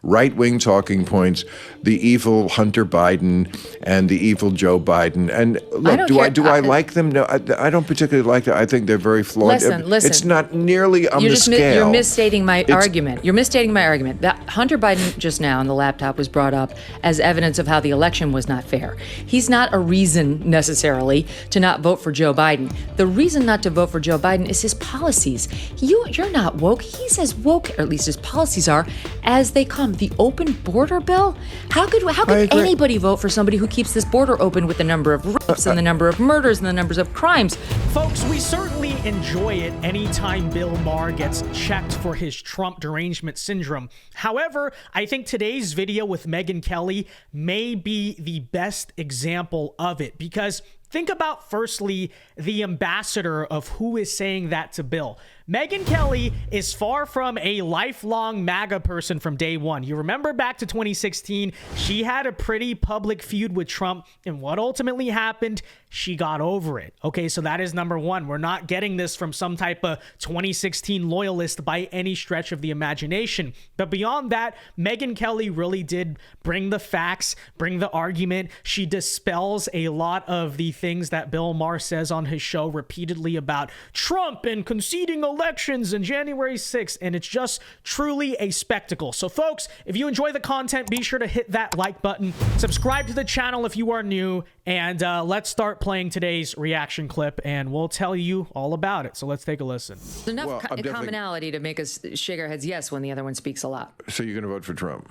right-wing talking points, the evil Hunter Biden and the evil Joe Biden. And look, do I like them? No, I don't particularly like them. I think they're very flawed. Listen. It's not nearly on the scale. You're misstating my argument. You're misstating my argument. That Hunter Biden just now on the laptop was brought up as evidence of how the election was not fair. He's not a reason necessarily to not vote for Joe Biden. The reason not to vote for Joe Biden is his policies. You're not woke. He's as woke, or at least his policies are, as they come. The open border bill? How could anybody vote for somebody who keeps this border open with the number of rapes and the number of murders and the numbers of crimes? Folks, we certainly enjoy it anytime Bill Maher gets checked for his Trump derangement syndrome. However, I think today's video with Megyn Kelly may be the best example of it, because think about, firstly, the ambassador of who is saying that to Bill. Megyn Kelly is far from a lifelong MAGA person from day one. You remember back to 2016, she had a pretty public feud with Trump, and what ultimately happened, she got over it. Okay, so that is number one. We're not getting this from some type of 2016 loyalist by any stretch of the imagination. But beyond that, Megyn Kelly really did bring the facts, bring the argument. She dispels a lot of the things that Bill Maher says on his show repeatedly about Trump and conceding elections and January 6th, and it's just truly a spectacle. So folks, if you enjoy the content, be sure to hit that like button, subscribe to the channel if you are new, and let's start playing today's reaction clip, and we'll tell you all about it. So let's take a listen. There's enough commonality to make us shake our heads yes when the other one speaks a lot. So you're going to vote for Trump?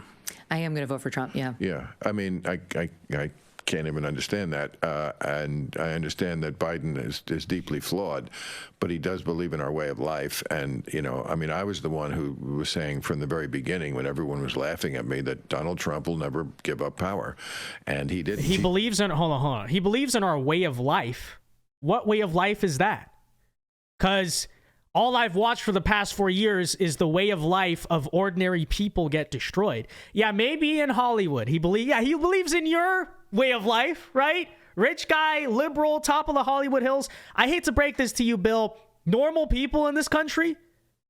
I am going to vote for Trump, yeah. Yeah, I mean, I can't even understand that. And I understand that Biden is deeply flawed, but he does believe in our way of life. And, you know, I mean, I was the one who was saying from the very beginning, when everyone was laughing at me, that Donald Trump will never give up power. And he didn't. He believes in, hold on. He believes in our way of life. What way of life is that? Because all I've watched for the past 4 years is the way of life of ordinary people get destroyed. Yeah, maybe in Hollywood. He believes in your way of life, right? Rich guy, liberal, top of the Hollywood Hills. I hate to break this to you, Bill. Normal people in this country,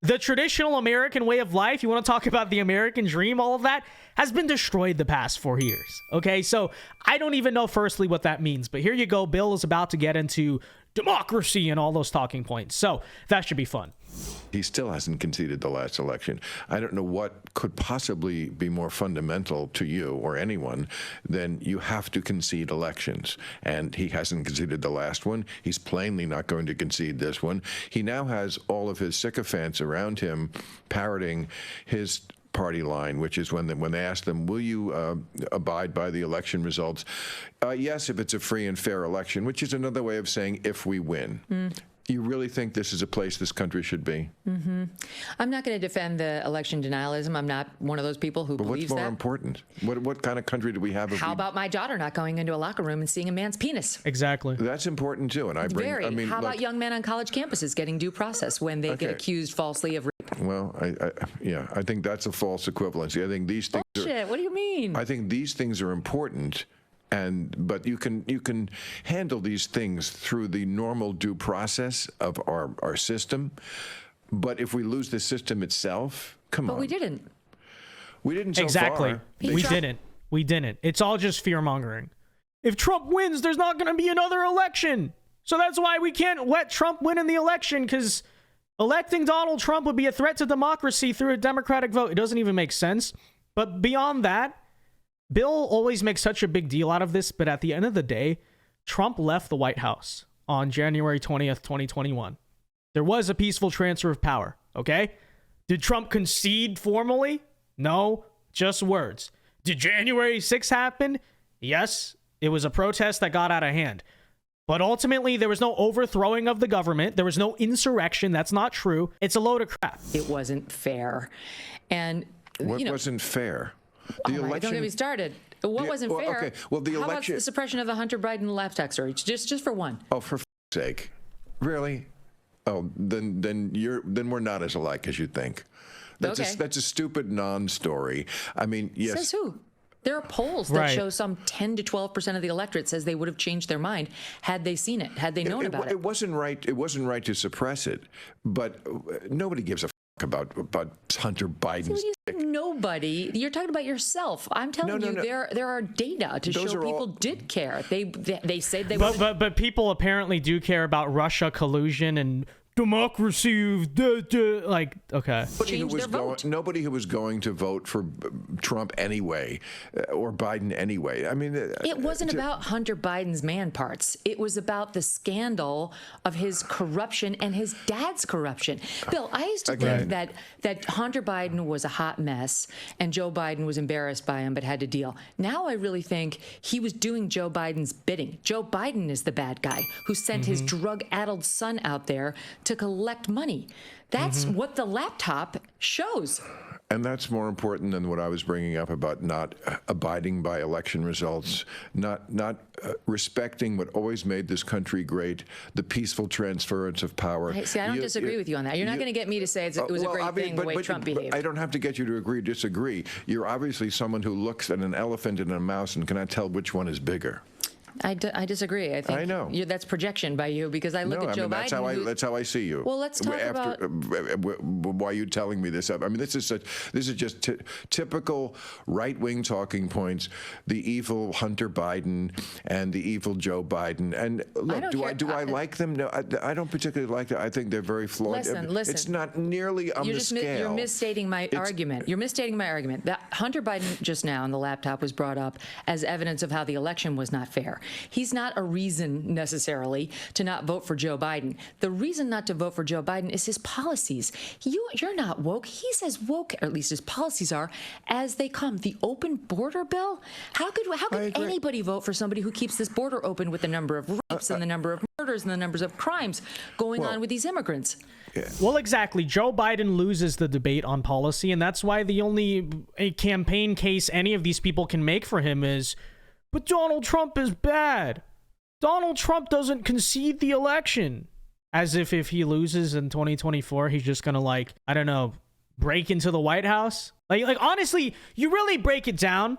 the traditional American way of life, you want to talk about the American dream, all of that, has been destroyed the past 4 years. Okay, so I don't even know firstly what that means, but here you go. Bill is about to get into democracy and all those talking points. So that should be fun. He still hasn't conceded the last election. I don't know what could possibly be more fundamental to you or anyone than you have to concede elections. And he hasn't conceded the last one. He's plainly not going to concede this one. He now has all of his sycophants around him parroting his party line, which is when they ask them, will you abide by the election results? Yes, if it's a free and fair election, which is another way of saying if we win. You really think this is a place this country should be? I'm not going to defend the election denialism. I'm not one of those people who believes that. What's more important? What kind of country do we have? How about my daughter not going into a locker room and seeing a man's penis? Exactly. That's important too. And How about young men on college campuses getting due process when they get accused falsely of rape? Well, I think that's a false equivalency. I think these things Bullshit. What do you mean? I think these things are important. But you can handle these things through the normal due process of our system. But if we lose the system itself, come on. But we didn't. We didn't so exactly. far. We didn't. It's all just fear mongering. If Trump wins, there's not going to be another election. So that's why we can't let Trump win in the election, because electing Donald Trump would be a threat to democracy through a Democratic vote. It doesn't even make sense. But beyond that, Bill always makes such a big deal out of this, but at the end of the day, Trump left the White House on January 20th, 2021. There was a peaceful transfer of power, okay? Did Trump concede formally? No, just words. Did January 6th happen? Yes, it was a protest that got out of hand. But ultimately, there was no overthrowing of the government. There was no insurrection. That's not true. It's a load of crap. It wasn't fair. And what wasn't fair? The election. Don't get me started. What wasn't fair? Okay. Well, the election. How about the suppression of the Hunter Biden laptop story? Just for one. Oh, for sake, really? Oh, then we're not as alike as you think. That's a stupid non-story. I mean, yes. Says who? There are polls that show some 10 to 12% of the electorate says they would have changed their mind had they seen it, had they known about it. It wasn't right. It wasn't right to suppress it, but nobody gives a about Hunter Biden's. Nobody. You're talking about yourself. I'm telling you, there are data to show people did care. They say they. But people apparently do care about Russia collusion and democracy. Like, okay. Nobody who was going to vote for Trump anyway, or Biden anyway. I mean, it wasn't about Hunter Biden's man parts. It was about the scandal of his corruption and his dad's corruption. Bill, I used to think that Hunter Biden was a hot mess and Joe Biden was embarrassed by him but had to deal. Now I really think he was doing Joe Biden's bidding. Joe Biden is the bad guy who sent his drug-addled son out there to collect money. That's what the laptop shows. And that's more important than what I was bringing up about not abiding by election results, not respecting what always made this country great, the peaceful transference of power. I don't disagree with you on that. You're not going to get me to say it was a great thing the way Trump behaved. I don't have to get you to agree or disagree. You're obviously someone who looks at an elephant and a mouse and cannot tell which one is bigger. I disagree. I think that's projection by you, because I look at Joe Biden. That's how I see you. Well, let's talk about why are you telling me this. I mean, this is just typical right-wing talking points. The evil Hunter Biden and the evil Joe Biden. And look, do I like them? No, I don't particularly like them. I think they're very flawed. Listen. It's not nearly on the scale. You're misstating my argument. You're misstating my argument. That Hunter Biden just now on the laptop was brought up as evidence of how the election was not fair. He's not a reason necessarily to not vote for Joe Biden. The reason not to vote for Joe Biden is his policies. You're not woke. He's as woke, or at least his policies are, as they come. The open border bill? How could anybody vote for somebody who keeps this border open with the number of rapes and the number of murders and the numbers of crimes going on with these immigrants? Yeah. Well, exactly. Joe Biden loses the debate on policy, and that's why the only campaign case any of these people can make for him is, but Donald Trump is bad. Donald Trump doesn't concede the election. As if he loses in 2024, he's just going to, break into the White House. Like honestly, you really break it down.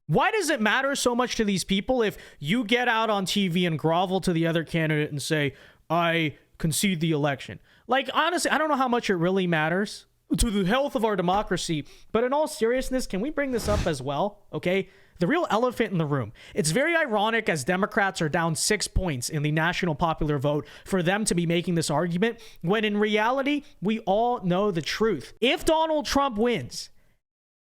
Why does it matter so much to these people if you get out on TV and grovel to the other candidate and say, I concede the election? Like, honestly, I don't know how much it really matters to the health of our democracy. But in all seriousness, can we bring this up as well? Okay. The real elephant in the room. It's very ironic, as Democrats are down 6 points in the national popular vote, for them to be making this argument, when in reality, we all know the truth. If Donald Trump wins,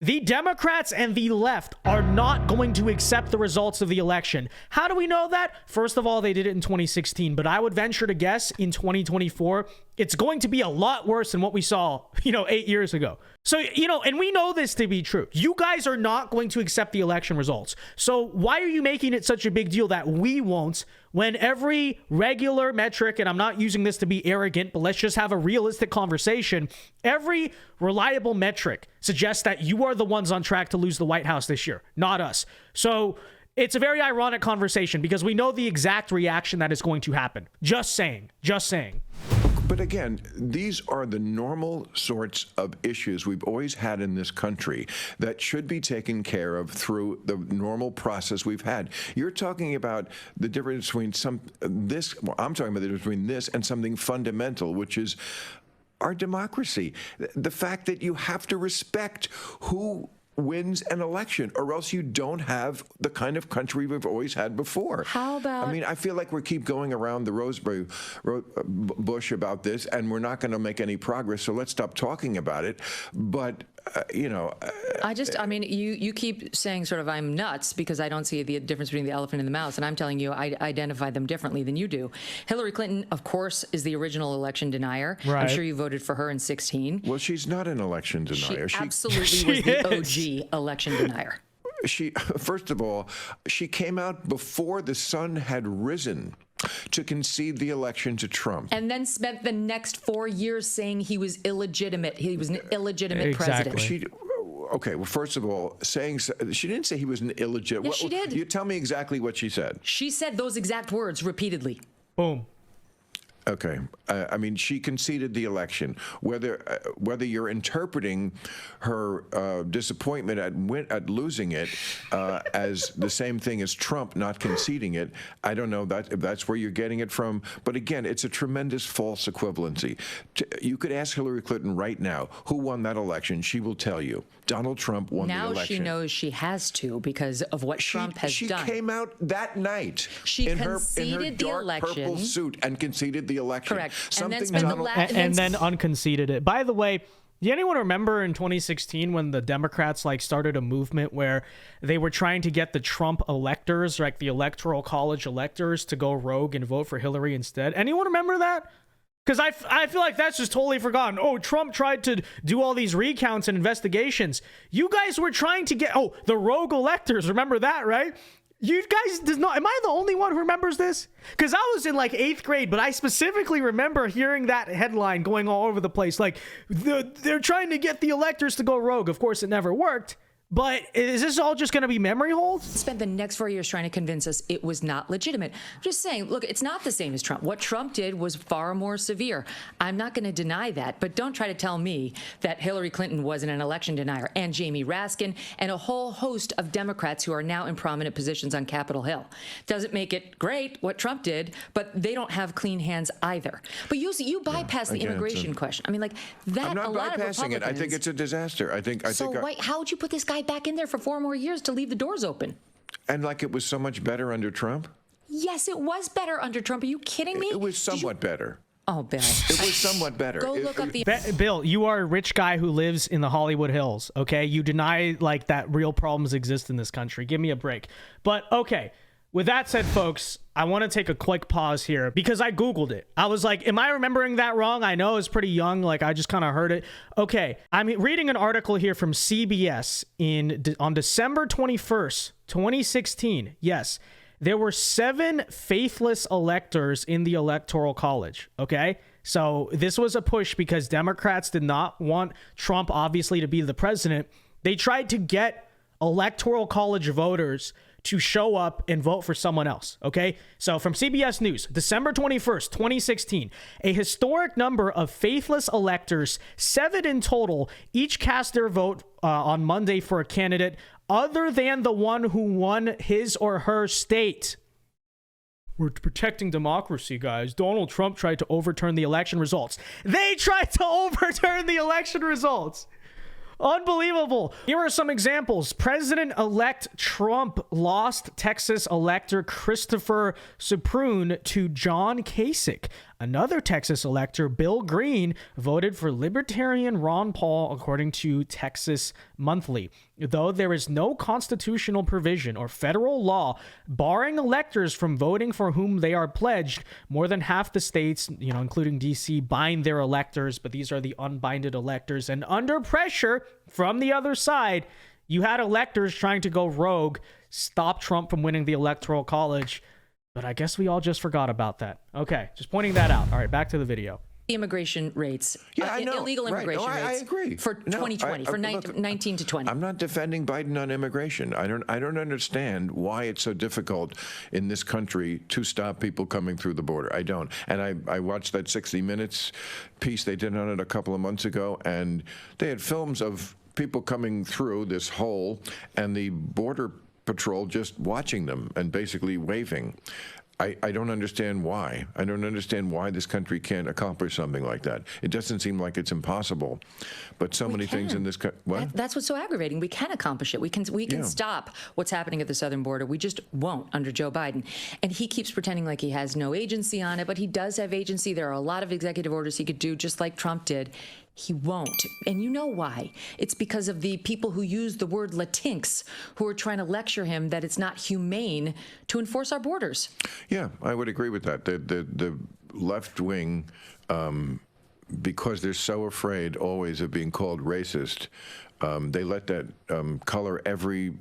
the Democrats and the left are not going to accept the results of the election. How do we know that? First of all, they did it in 2016, but I would venture to guess in 2024, it's going to be a lot worse than what we saw, 8 years ago. So, and we know this to be true. You guys are not going to accept the election results. So why are you making it such a big deal that we won't, when every regular metric, and I'm not using this to be arrogant, but let's just have a realistic conversation, every reliable metric suggests that you are the ones on track to lose the White House this year, not us. So it's a very ironic conversation because we know the exact reaction that is going to happen. Just saying. But again, these are the normal sorts of issues we've always had in this country that should be taken care of through the normal process we've had. You're talking about the difference between I'm talking about the difference between this and something fundamental, which is our democracy. The fact that you have to respect who wins an election, or else you don't have the kind of country we've always had before. How about... I mean, I feel like we keep going around the roseberry bush about this, and we're not going to make any progress, so let's stop talking about it. But, you keep saying sort of I'm nuts because I don't see the difference between the elephant and the mouse, and I'm telling you I identify them differently than you do. Hillary Clinton, of course, is the original election denier. Right. I'm sure you voted for her in 2016. Well, she's not an election denier. She absolutely was the OG election denier. First of all, she came out before the sun had risen to concede the election to Trump. And then spent the next 4 years saying he was illegitimate. He was an illegitimate president. Okay, well, first of all, she didn't say he was an illegitimate. Yes, she did. You tell me exactly what she said. She said those exact words repeatedly. Boom. Okay. I mean, she conceded the election. Whether you're interpreting her disappointment at losing it as the same thing as Trump not conceding it, I don't know if that's where you're getting it from. But again, it's a tremendous false equivalency. You could ask Hillary Clinton right now who won that election. She will tell you Donald Trump won the election. Now she knows she has to because of what Trump has done. She came out that night in her dark purple suit and conceded the election. Correct. And then unconceded it. By the way, do anyone remember in 2016 when the Democrats started a movement where they were trying to get the Trump electors, like the Electoral College electors, to go rogue and vote for Hillary instead? Anyone remember that? Because I feel like that's just totally forgotten. Oh, Trump tried to do all these recounts and investigations. You guys were trying to get, the rogue electors. Remember that, right? You guys am I the only one who remembers this? Because I was in 8th grade, but I specifically remember hearing that headline going all over the place. They're trying to get the electors to go rogue. Of course, it never worked. But is this all just going to be memory holes? Spent the next 4 years trying to convince us it was not legitimate. I'm just saying, look, it's not the same as Trump. What Trump did was far more severe. I'm not going to deny that, but don't try to tell me that Hillary Clinton wasn't an election denier, and Jamie Raskin, and a whole host of Democrats who are now in prominent positions on Capitol Hill. Doesn't make it great what Trump did, but they don't have clean hands either. But you bypass the immigration question. I mean, that. I'm not bypassing it. I think it's a disaster. How would you put this guy back in there for 4 more years to leave the doors open? And it was so much better under Trump? Yes, it was better under Trump. Are you kidding me? It was somewhat better. Oh, Bill. It was somewhat better. Go look up the... Bill, you are a rich guy who lives in the Hollywood Hills, okay? You deny, that real problems exist in this country. Give me a break. But, okay. With that said, folks, I want to take a quick pause here because I Googled it. I was like, am I remembering that wrong? I know it's pretty young. I just kind of heard it. Okay. I'm reading an article here from CBS on December 21st, 2016. Yes. There were 7 faithless electors in the Electoral College. Okay. So this was a push because Democrats did not want Trump, obviously, to be the president. They tried to get Electoral College voters to show up and vote for someone else, okay? So from CBS News, December 21st, 2016, a historic number of faithless electors, 7 in total, each cast their vote on Monday for a candidate other than the one who won his or her state. We're protecting democracy, guys. Donald Trump tried to overturn the election results. They tried to overturn the election results. Unbelievable. Here are some examples. President-elect Trump lost Texas elector Christopher Supruun to John Kasich. Another Texas elector, Bill Green, voted for Libertarian Ron Paul, according to Texas Monthly. Though there is no constitutional provision or federal law barring electors from voting for whom they are pledged, more than half the states, including D.C., bind their electors, but these are the unbinded electors. And under pressure from the other side, you had electors trying to go rogue, stop Trump from winning the Electoral College. But I guess we all just forgot about that. Okay, just pointing that out. All right, back to the video. The immigration rates, I know. illegal immigration rates. I agree. For 2020, for 19 to 20. I'm not defending Biden on immigration. I don't understand why it's so difficult in this country to stop people coming through the border. I don't. And I watched that 60 Minutes piece they did on it a couple of months ago, and they had films of people coming through this hole and the border patrol just watching them and basically waving. I don't understand why. I don't understand why this country can't accomplish something like that. It doesn't seem like it's impossible. But so many things in this country. That's what's so aggravating. We can accomplish it. We can stop what's happening at the southern border. We just won't under Joe Biden. And he keeps pretending like he has no agency on it, but he does have agency. There are a lot of executive orders he could do, just like Trump did. He won't. And you know why? It's because of the people who use the word Latinx, who are trying to lecture him that it's not humane to enforce our borders. Yeah, I would agree with that. The left wing, because they're so afraid always of being called racist, they let that color every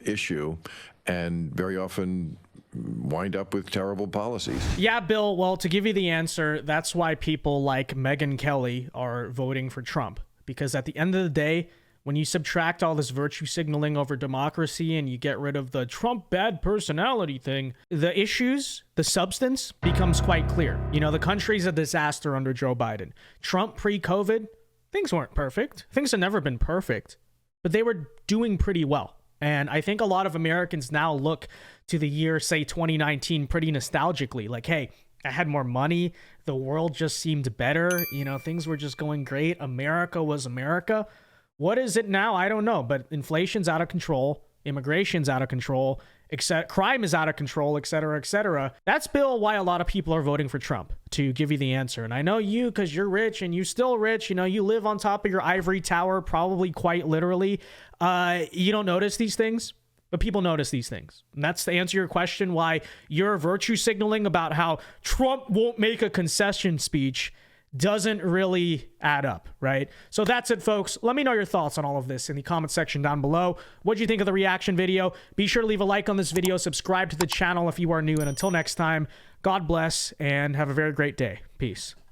issue, and very often wind up with terrible policies. Yeah, Bill, well, to give you the answer, that's why people like Megyn Kelly are voting for Trump. Because at the end of the day, when you subtract all this virtue signaling over democracy and you get rid of the Trump bad personality thing, the issues, the substance becomes quite clear. You know, the country's a disaster under Joe Biden. Trump pre-COVID, things weren't perfect. Things have never been perfect, but they were doing pretty well. And I think a lot of Americans now look to the year, say 2019, pretty nostalgically. Like, hey, I had more money. The world just seemed better. You know, things were just going great. America was America. What is it now? I don't know. But inflation's out of control. Immigration's out of control. Crime is out of control, et cetera, et cetera. That's, Bill, why a lot of people are voting for Trump, to give you the answer. And I know you, because you're rich and you're still rich. You know, you live on top of your ivory tower, probably quite literally. You don't notice these things, but people notice these things. And that's to answer your question why you're virtue signaling about how Trump won't make a concession speech doesn't really add up, right? So that's it, folks. Let me know your thoughts on all of this in the comment section down below. What do you think of the reaction video? Be sure to leave a like on this video, subscribe to the channel if you are new, and until next time, God bless and have a very great day. Peace.